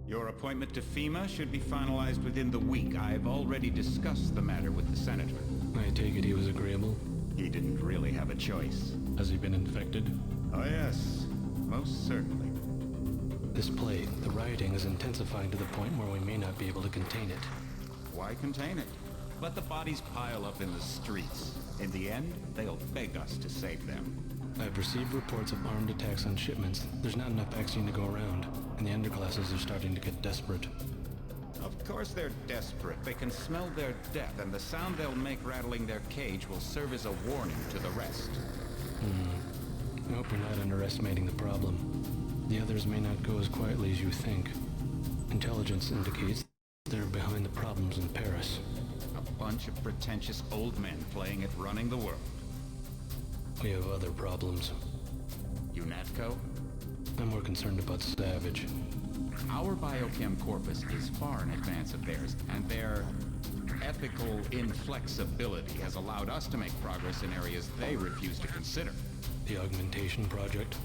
Your appointment to FEMA should be finalized within the week. I've already discussed the matter with the Senator. I take it he was agreeable? He didn't really have a choice. Has he been infected? Oh yes, most certainly. This plague, the rioting is intensifying to the point where we may not be able to contain it. Why contain it? Let the bodies pile up in the streets. In the end, they'll beg us to save them. I've received reports of armed attacks on shipments. There's not enough vaccine to go around, and the underclasses are starting to get desperate. Of course they're desperate. They can smell their death, and the sound they'll make rattling their cage will serve as a warning to the rest. I hope you're not underestimating the problem. The others may not go as quietly as you think. Intelligence indicates they're behind the problems in Paris. A bunch of pretentious old men playing at running the world. We have other problems. UNATCO? I'm more concerned about Savage. Our biochem corpus is far in advance of theirs, and their ethical inflexibility has allowed us to make progress in areas they refuse to consider. The augmentation project?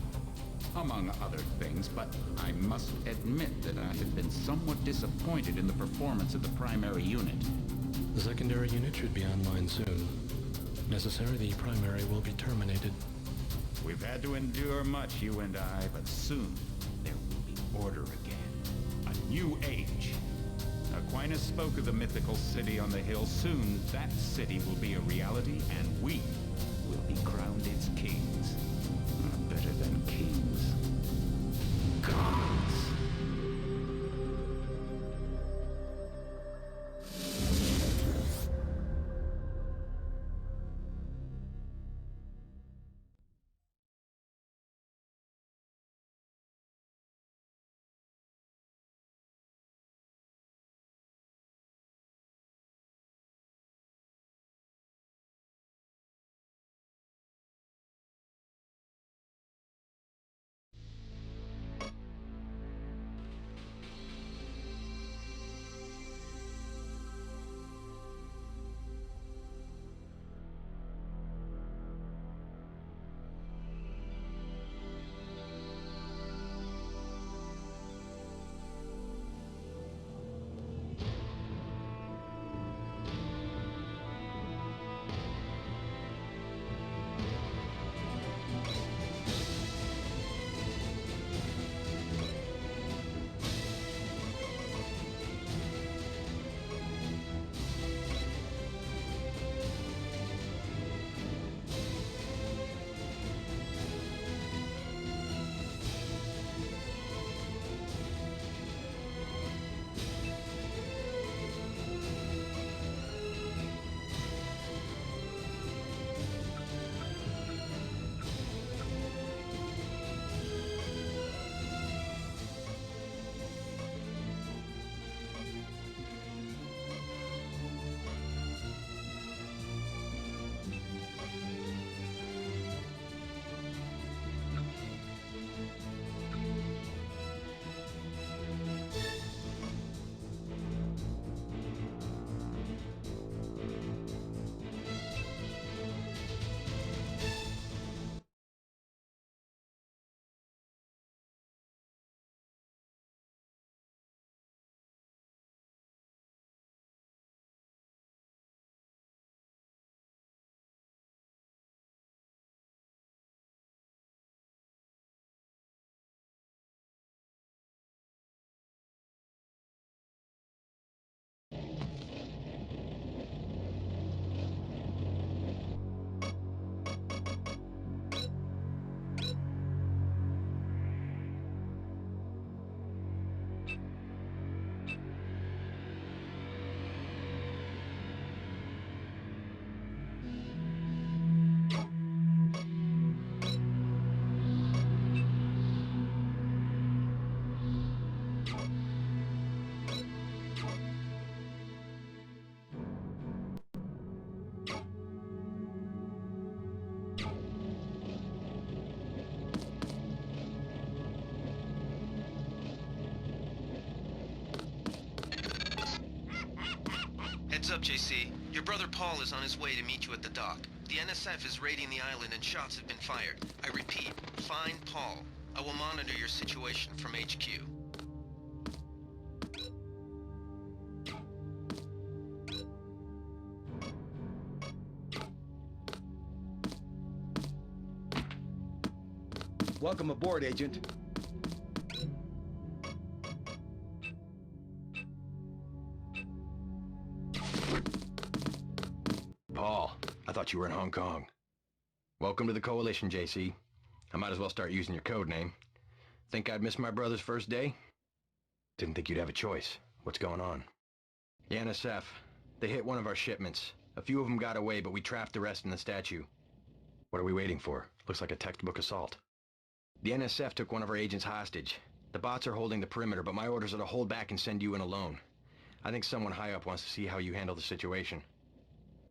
Among other things, but I must admit that I have been somewhat disappointed in the performance of the primary unit. The secondary unit should be online soon. If necessary, the primary will be terminated. We've had to endure much, you and I, but soon there will be order again. A new age. Aquinas spoke of the mythical city on the hill. Soon, that city will be a reality, and we will be crowned its kings. Not better than kings. Gods. Heads up, JC. Your brother Paul is on his way to meet you at the dock. The NSF is raiding the island and shots have been fired. I repeat, find Paul. I will monitor your situation from HQ. Welcome aboard, Agent. Paul, I thought you were in Hong Kong. Welcome to the Coalition, JC. I might as well start using your code name. Think I'd miss my brother's first day? Didn't think you'd have a choice. What's going on? The NSF. They hit one of our shipments. A few of them got away, but we trapped the rest in the statue. What are we waiting for? Looks like a textbook assault. The NSF took one of our agents hostage. The bots are holding the perimeter, but my orders are to hold back and send you in alone. I think someone high up wants to see how you handle the situation.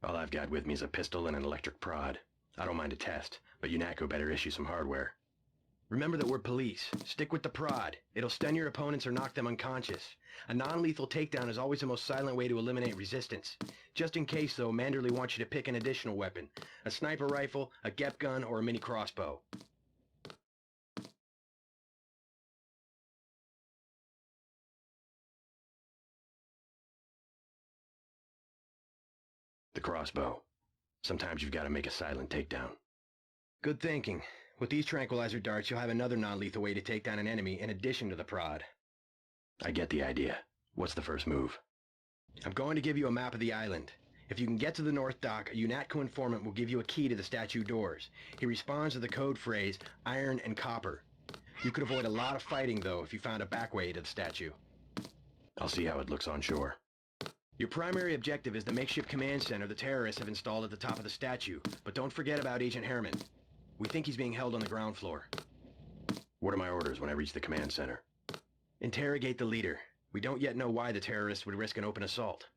All I've got with me is a pistol and an electric prod. I don't mind a test, but UNATCO better issue some hardware. Remember that we're police. Stick with the prod. It'll stun your opponents or knock them unconscious. A non-lethal takedown is always the most silent way to eliminate resistance. Just in case, though, Manderley wants you to pick an additional weapon. A sniper rifle, a GEP gun, or a mini crossbow. The crossbow. Sometimes you've got to make a silent takedown. Good thinking. With these tranquilizer darts, you'll have another non-lethal way to take down an enemy in addition to the prod. I get the idea. What's the first move? I'm going to give you a map of the island. If you can get to the North Dock, a UNATCO informant will give you a key to the statue doors. He responds to the code phrase, iron and copper. You could avoid a lot of fighting, though, if you found a back way to the statue. I'll see how it looks on shore. Your primary objective is the makeshift command center the terrorists have installed at the top of the statue, but don't forget about Agent Herman. We think he's being held on the ground floor. What are my orders when I reach the command center? Interrogate the leader. We don't yet know why the terrorists would risk an open assault.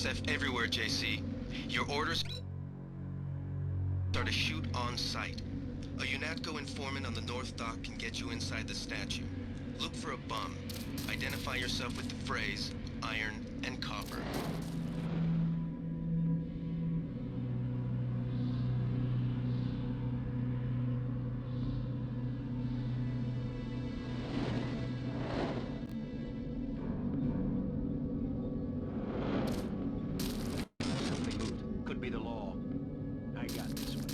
NSF everywhere, JC. Your orders are to shoot on sight. A UNATCO informant on the North Dock can get you inside the statue. Look for a bum. Identify yourself with the phrase, iron and copper. Something moved. Could be the law. I got this one.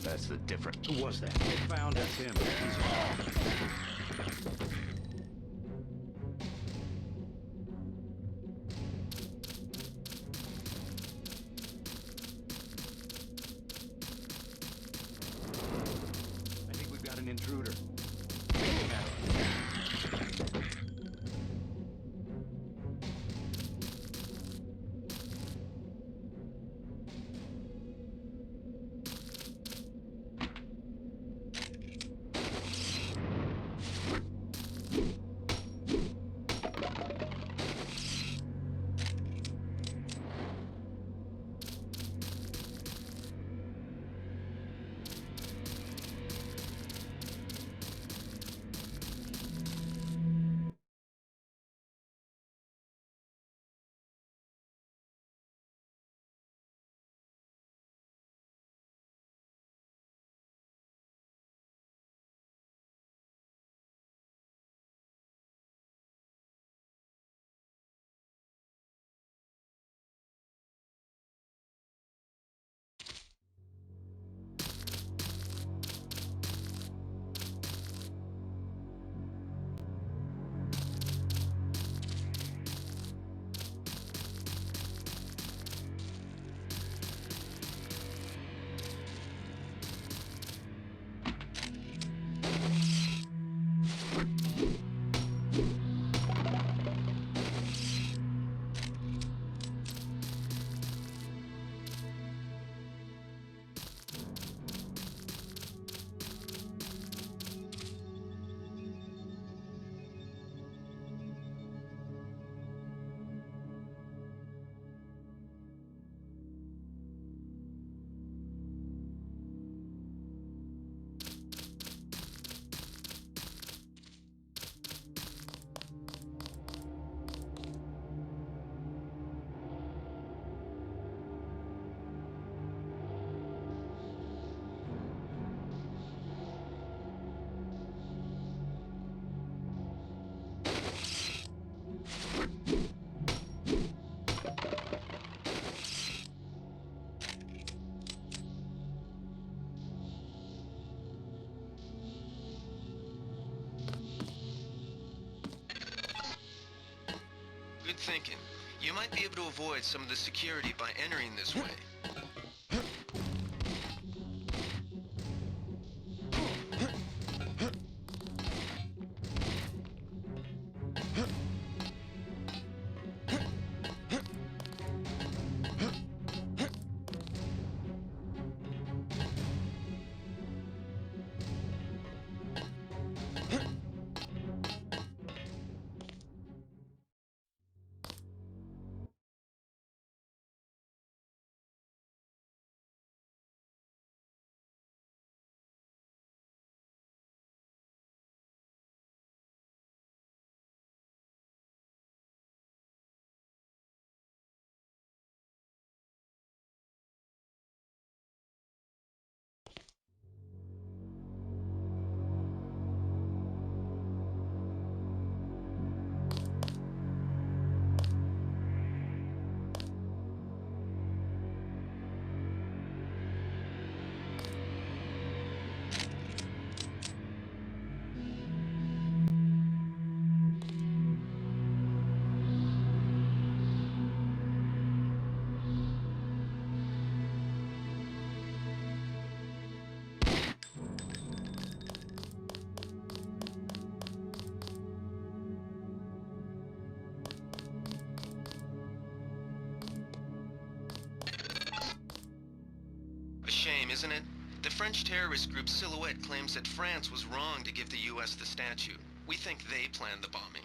That's the difference. Who was that? Get found, that's him. I think we've got an intruder. Good thinking. You might be able to avoid some of the security by entering this way. A shame, isn't it? The French terrorist group Silhouette claims that France was wrong to give the US the statue. We think they planned the bombing.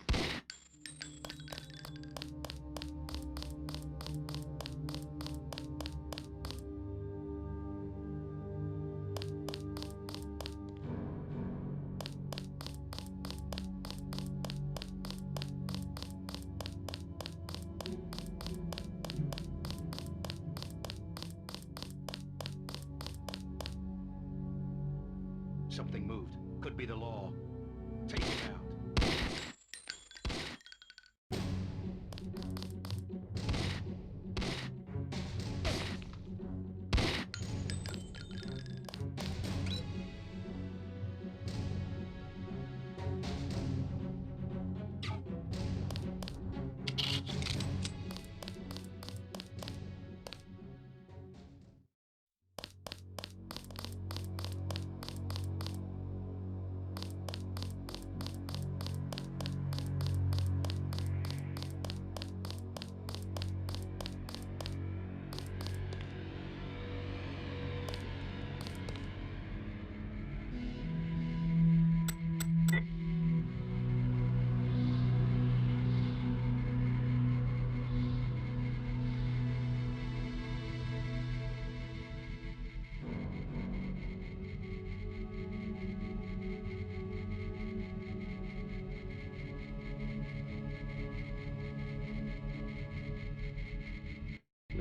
Something moved. Could be the law. Take it out.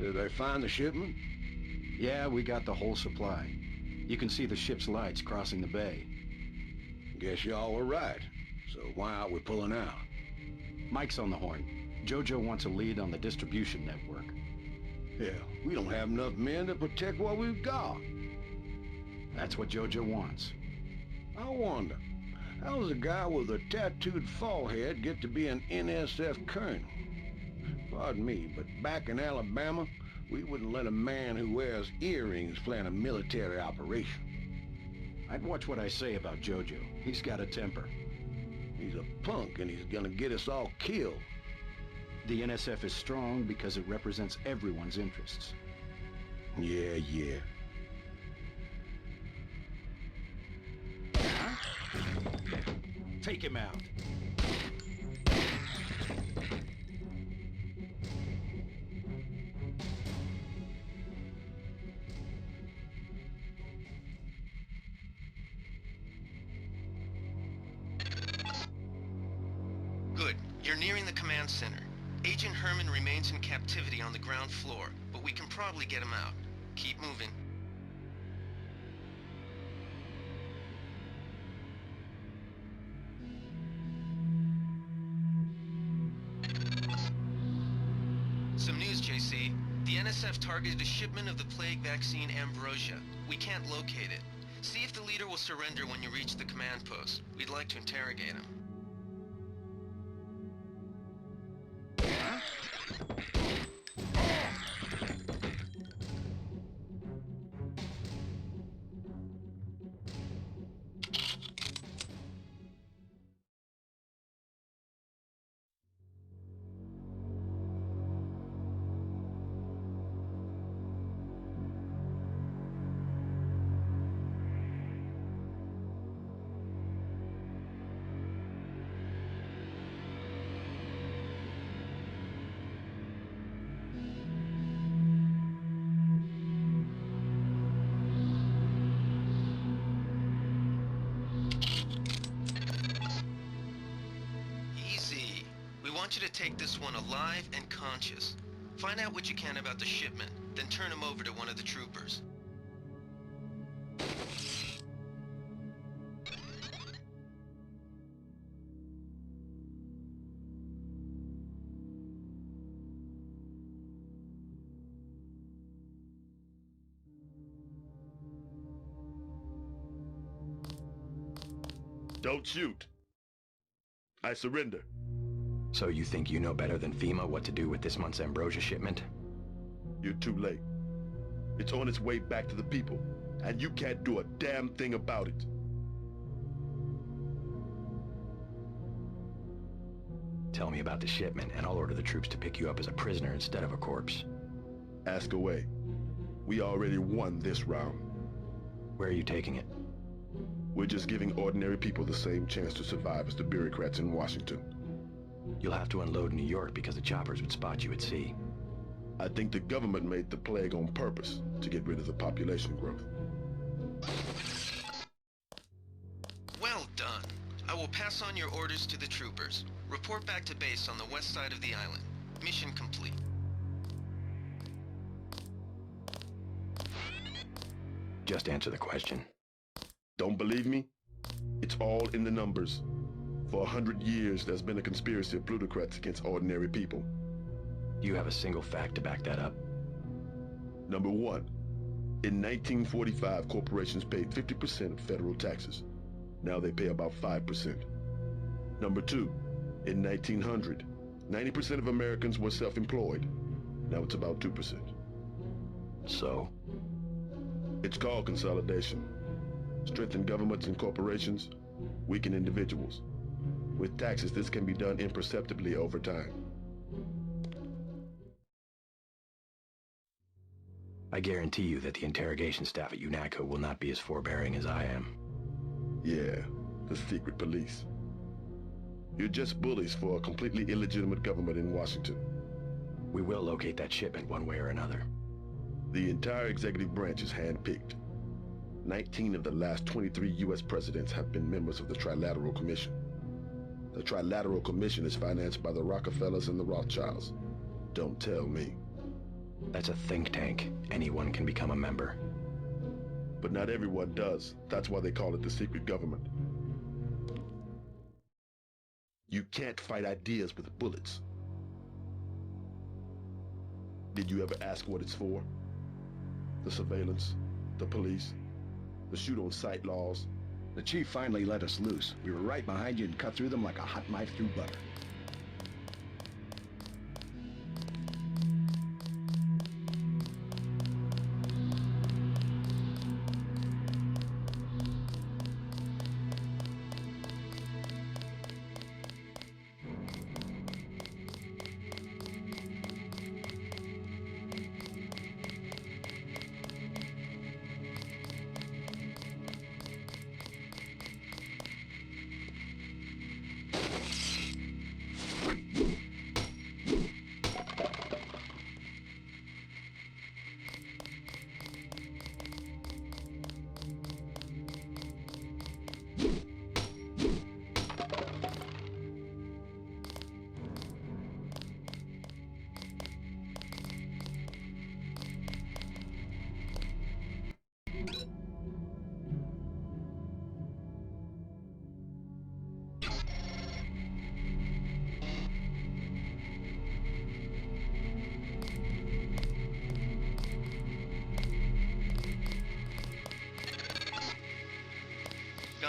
Did they find the shipment? Yeah, we got the whole supply. You can see the ship's lights crossing the bay. Guess y'all were right. So why aren't we pulling out? Mike's on the horn. Jojo wants a lead on the distribution network. Hell, we don't have enough men to protect what we've got. That's what Jojo wants. I wonder, how does a guy with a tattooed forehead get to be an NSF colonel? Pardon me, but back in Alabama, we wouldn't let a man who wears earrings plan a military operation. I'd watch what I say about Jojo. He's got a temper. He's a punk and he's gonna get us all killed. The NSF is strong because it represents everyone's interests. Yeah. Take him out. Good. You're nearing the command center. Agent Herman remains in captivity on the ground floor, but we can probably get him out. Keep moving. Some news, JC. The NSF targeted a shipment of the plague vaccine Ambrosia. We can't locate it. See if the leader will surrender when you reach the command post. We'd like to interrogate him. want you to take this one alive and conscious. Find out what you can about the shipment, then turn him over to one of the troopers. Don't shoot. I surrender. So you think you know better than FEMA what to do with this month's ambrosia shipment? You're too late. It's on its way back to the people, and you can't do a damn thing about it. Tell me about the shipment, and I'll order the troops to pick you up as a prisoner instead of a corpse. Ask away. We already won this round. Where are you taking it? We're just giving ordinary people the same chance to survive as the bureaucrats in Washington. You'll have to unload in New York because the choppers would spot you at sea. I think the government made the plague on purpose to get rid of the population growth. Well done. I will pass on your orders to the troopers. Report back to base on the west side of the island. Mission complete. Just answer the question. Don't believe me? It's all in the numbers. For 100 years, there's been a conspiracy of plutocrats against ordinary people. Do you have a single fact to back that up? Number one, in 1945, corporations paid 50% of federal taxes. Now they pay about 5%. Number two, in 1900, 90% of Americans were self-employed. Now it's about 2%. So? It's called consolidation. Strengthen governments and corporations, weaken individuals. With taxes, this can be done imperceptibly over time. I guarantee you that the interrogation staff at UNATCO will not be as forbearing as I am. Yeah, the secret police. You're just bullies for a completely illegitimate government in Washington. We will locate that shipment one way or another. The entire executive branch is handpicked. 19 of the last 23 U.S. presidents have been members of the Trilateral Commission. The Trilateral Commission is financed by the Rockefellers and the Rothschilds. Don't tell me. That's a think tank. Anyone can become a member. But not everyone does. That's why they call it the secret government. You can't fight ideas with bullets. Did you ever ask what it's for? The surveillance, the police, the shoot-on-sight laws. The chief finally let us loose. We were right behind you and cut through them like a hot knife through butter.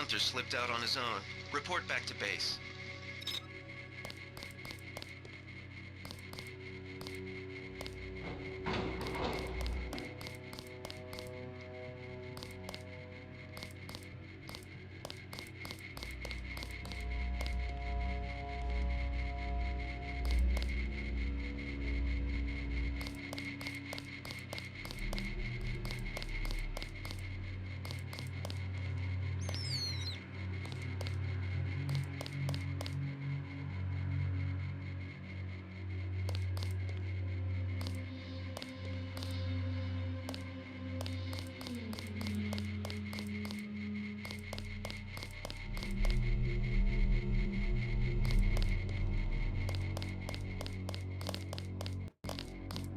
Gunther slipped out on his own. Report back to base.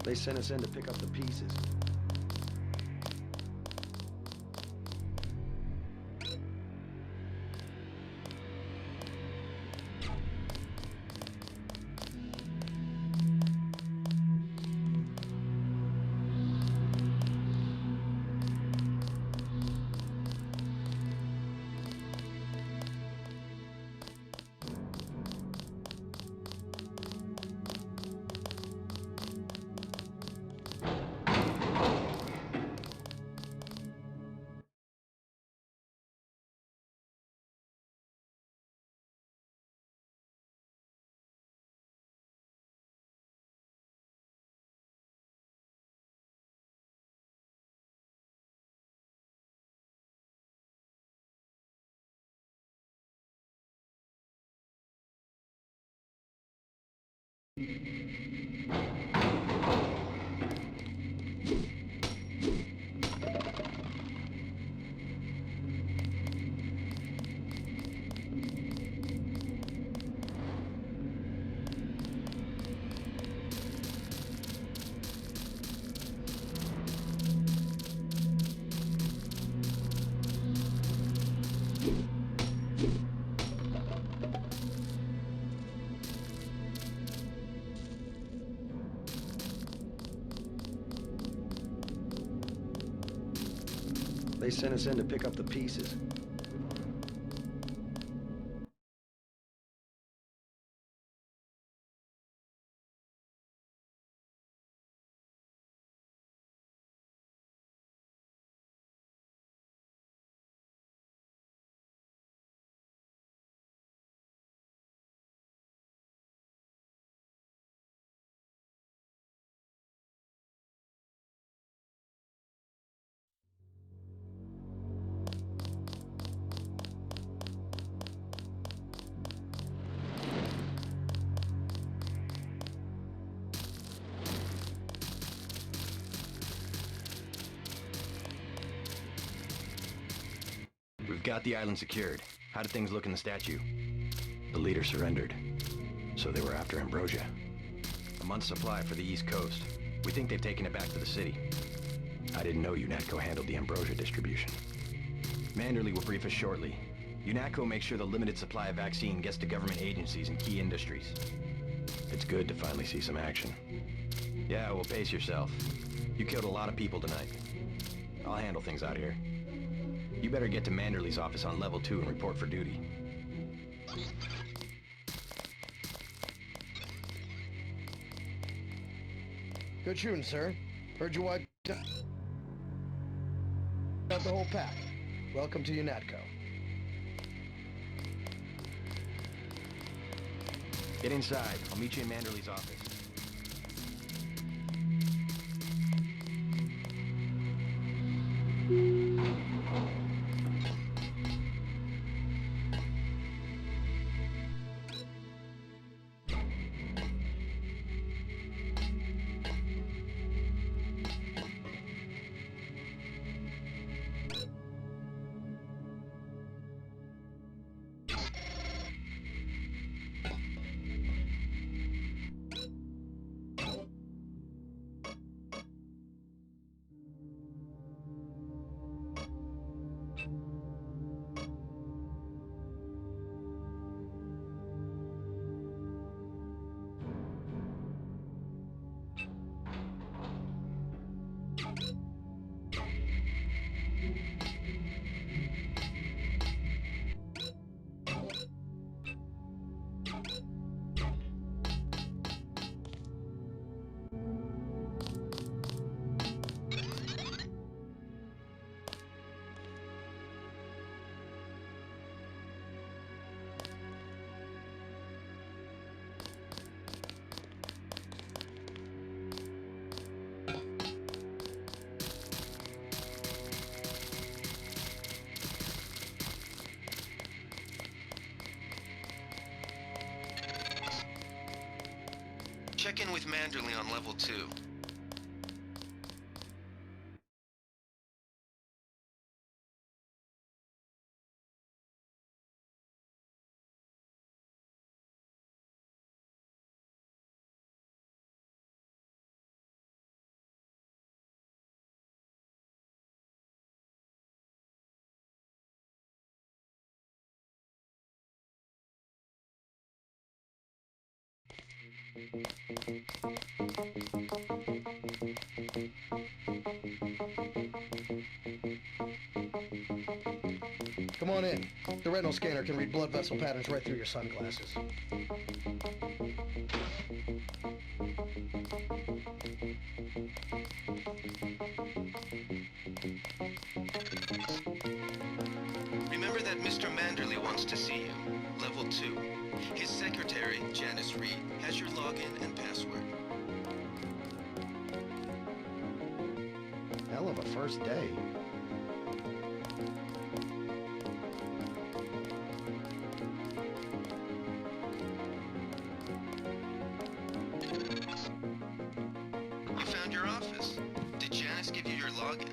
They sent us in to pick up the pieces. They sent us in to pick up the pieces. We've got the island secured. How did things look in the statue? The leader surrendered, so they were after Ambrosia. A month's supply for the East Coast. We think they've taken it back to the city. I didn't know UNATCO handled the Ambrosia distribution. Manderley will brief us shortly. UNATCO makes sure the limited supply of vaccine gets to government agencies and key industries. It's good to finally see some action. Yeah, well, pace yourself. You killed a lot of people tonight. I'll handle things out here. You better get to Manderley's office on level 2 and report for duty. Good shooting, sir. Heard you wiped out the whole pack. Welcome to UNATCO. Get inside. I'll meet you in Manderley's office. Check in with Manderley on level 2. Come on in. The retinal scanner can read blood vessel patterns right through your sunglasses. Remember that Mr. Manderley wants to see you. Level 2. His secretary, Janice Reed, has your login and password. Hell of a first day. You found your office. Did Janice give you your login?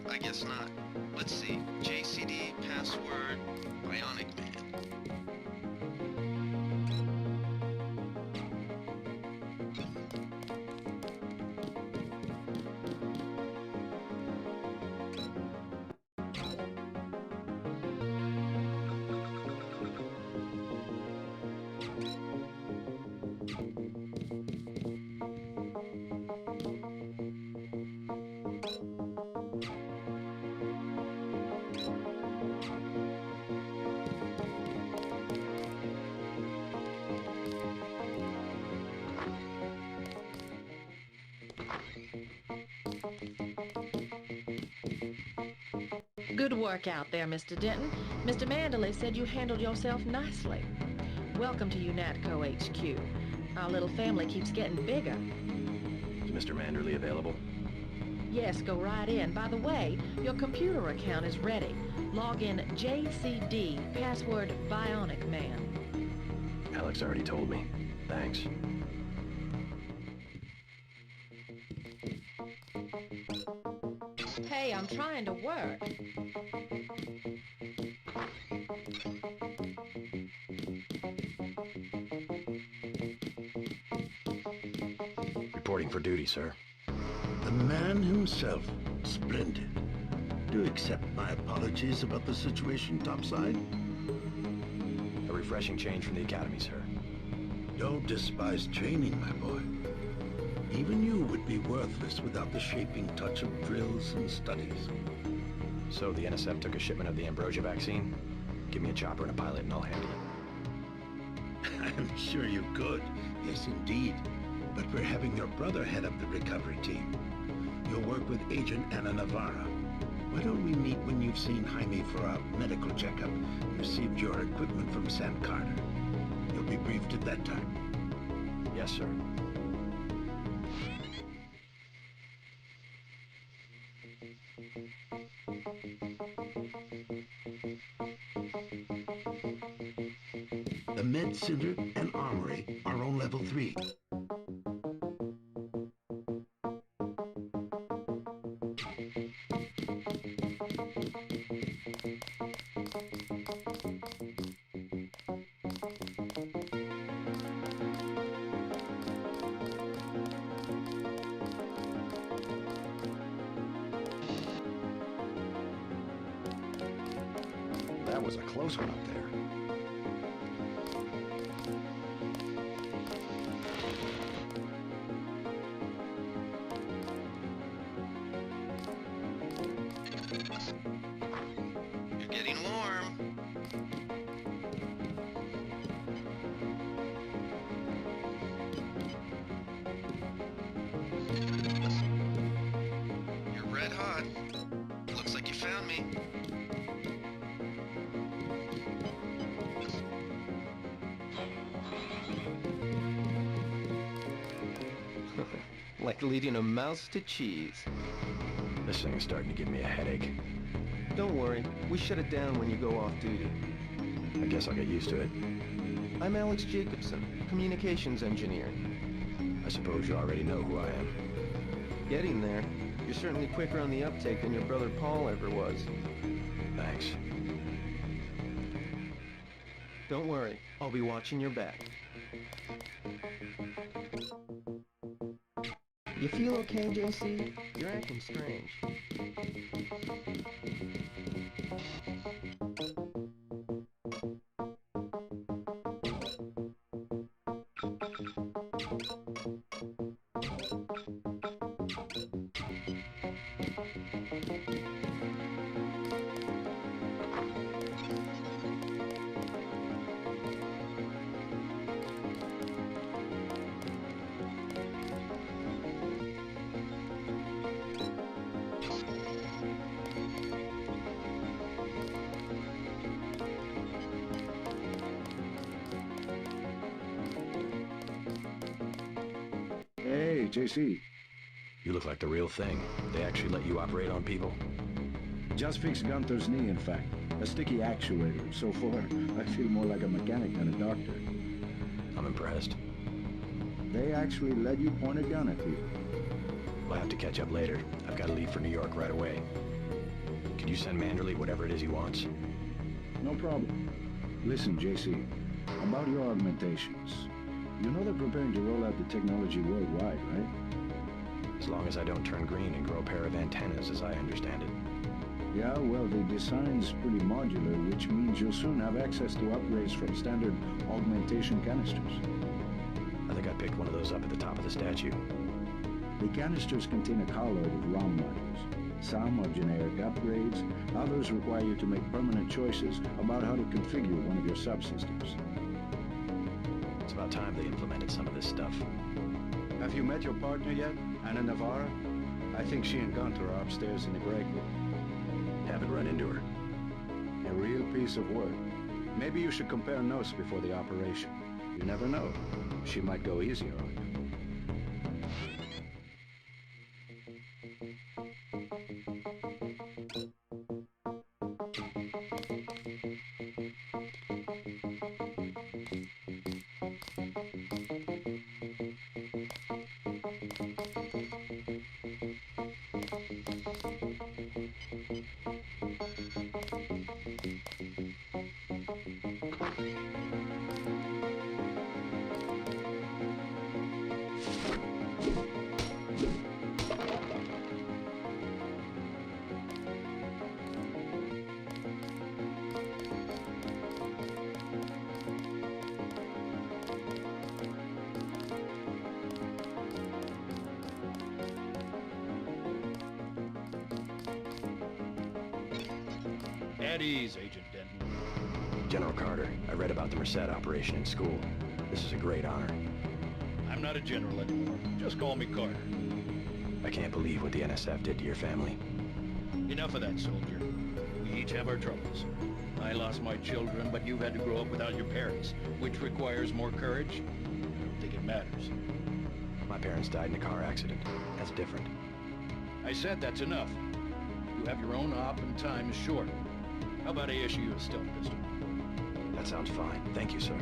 I guess not. Let's see. JCD, password, Bionic Man. Good work out there, Mr. Denton. Mr. Manderley said you handled yourself nicely. Welcome to UNATCO HQ. Our little family keeps getting bigger. Is Mr. Manderley available? Yes, go right in. By the way, your computer account is ready. Log in JCD, password Bionic Man. Alex already told me. Thanks. Hey, I'm trying to work. Reporting for duty, sir. The man himself. Splendid. Do accept my apologies about the situation topside. A refreshing change from the academy, sir. Don't despise training, my boy. Even you would be worthless without the shaping touch of drills and studies. So the NSF took a shipment of the ambrosia vaccine? Give me a chopper and a pilot and I'll handle it. I'm sure you could. Yes, indeed. But we're having your brother head up the recovery team. You'll work with Agent Ana Navarra. Why don't we meet when you've seen Jaime for a medical checkup and received your equipment from Sam Carter? You'll be briefed at that time. Yes, sir. The Med Center and Armory are on level 3. That was a close one up there. You're getting warm. You're red hot. Looks like you found me. Like leading a mouse to cheese. This thing is starting to give me a headache. Don't worry, we shut it down when you go off duty. I guess I'll get used to it. I'm Alex Jacobson, communications engineer. I suppose you already know who I am. Getting there. You're certainly quicker on the uptake than your brother Paul ever was. Thanks. Don't worry, I'll be watching your back. You feel okay, JC? You're acting strange. Hey, JC. You look like the real thing. They actually let you operate on people? Just fixed Gunther's knee, in fact. A sticky actuator. So far, I feel more like a mechanic than a doctor. I'm impressed. They actually let you point a gun at people. We'll have to catch up later. I've got to leave for New York right away. Could you send Manderley whatever it is he wants? No problem. Listen, JC, about your augmentations. You know they're preparing to roll out the technology worldwide, right? As long as I don't turn green and grow a pair of antennas, as I understand it. Yeah, well, the design's pretty modular, which means you'll soon have access to upgrades from standard augmentation canisters. I think I picked one of those up at the top of the statue. The canisters contain a carload of ROM modules. Some are generic upgrades, others require you to make permanent choices about how to configure one of your subsystems. It's about time they implemented some of this stuff. Have you met your partner yet, Anna Navarra? I think she and Gunther are upstairs in the break room. Haven't run into her. A real piece of work. Maybe you should compare notes before the operation. You never know. She might go easier on you. At ease, Agent Denton. General Carter, I read about the Merced operation in school. This is a great honor. I'm not a general anymore. Just call me Carter. I can't believe what the NSF did to your family. Enough of that, soldier. We each have our troubles. I lost my children, but you've had to grow up without your parents, which requires more courage. I don't think it matters. My parents died in a car accident. That's different. I said that's enough. You have your own op and time is short. How about I issue you a stealth pistol? That sounds fine. Thank you, sir.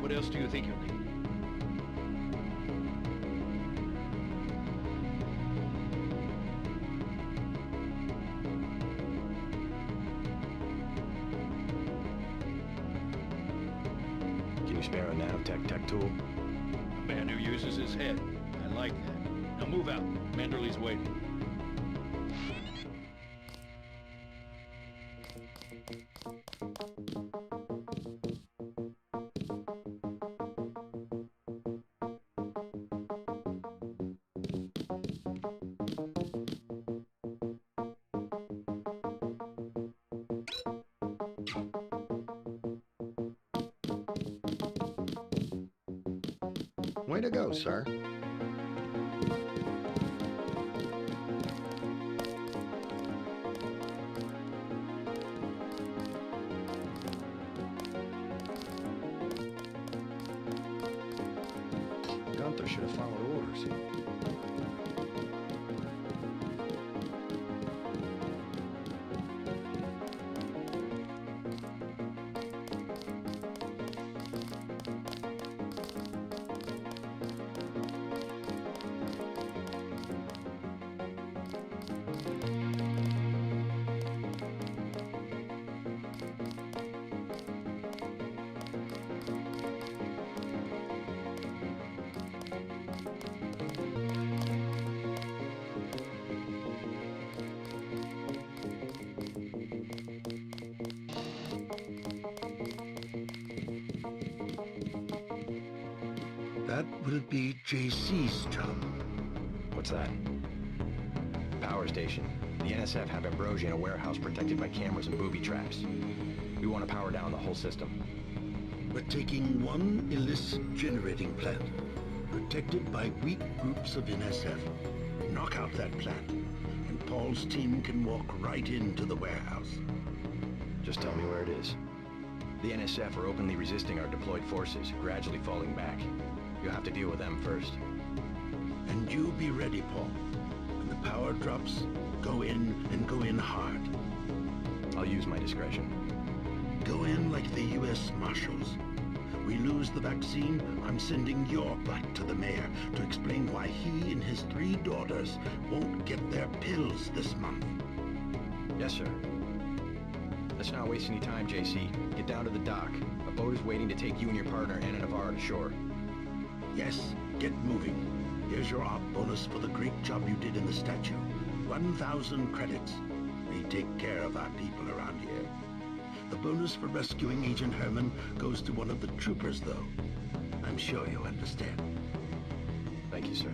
What else do you think you'll need? Can you spare a nanotech tool? A man who uses his head. I like that. Now move out. Manderley's waiting. Way to go, sir. Gunther should have followed orders. That will be JC's job. What's that? Power station. The NSF have Ambrosia in a warehouse protected by cameras and booby traps. We want to power down the whole system. We're taking one illicit generating plant, protected by weak groups of NSF. Knock out that plant, and Paul's team can walk right into the warehouse. Just tell me where it is. The NSF are openly resisting our deployed forces, gradually falling back. You'll have to deal with them first. And you be ready, Paul. When the power drops, go in and go in hard. I'll use my discretion. Go in like the U.S. Marshals. We lose the vaccine, I'm sending your butt to the mayor to explain why he and his 3 daughters won't get their pills this month. Yes, sir. Let's not waste any time, JC. Get down to the dock. A boat is waiting to take you and your partner, Anna Navarro, to shore. Yes, get moving. Here's your op bonus for the great job you did in the statue. 1,000 credits. We take care of our people around here. The bonus for rescuing Agent Herman goes to one of the troopers, though. I'm sure you'll understand. Thank you, sir.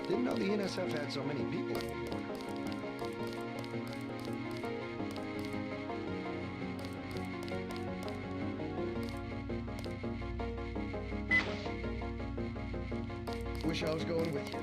Didn't know the NSF had so many people anymore. Wish I was going with you.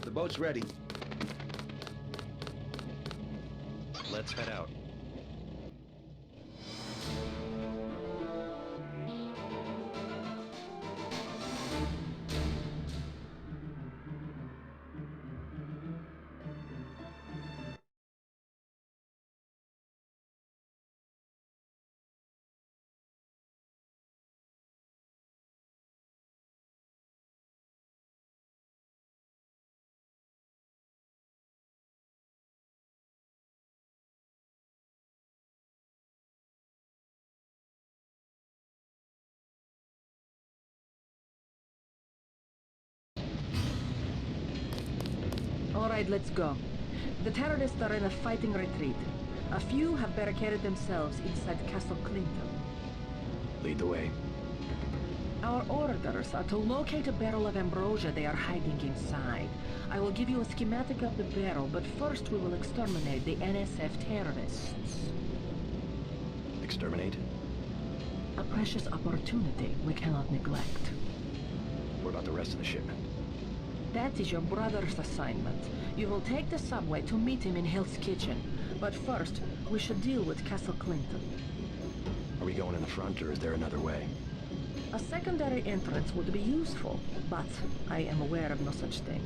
The boat's ready. Let's head out. All right, let's go. The terrorists are in a fighting retreat. A few have barricaded themselves inside Castle Clinton. Lead the way. Our orders are to locate a barrel of ambrosia they are hiding inside. I will give you a schematic of the barrel, but first we will exterminate the NSF terrorists. Exterminate? A precious opportunity we cannot neglect. What about the rest of the shipment? That is your brother's assignment. You will take the subway to meet him in Hell's Kitchen. But first, we should deal with Castle Clinton. Are we going in the front, or is there another way? A secondary entrance would be useful, but I am aware of no such thing.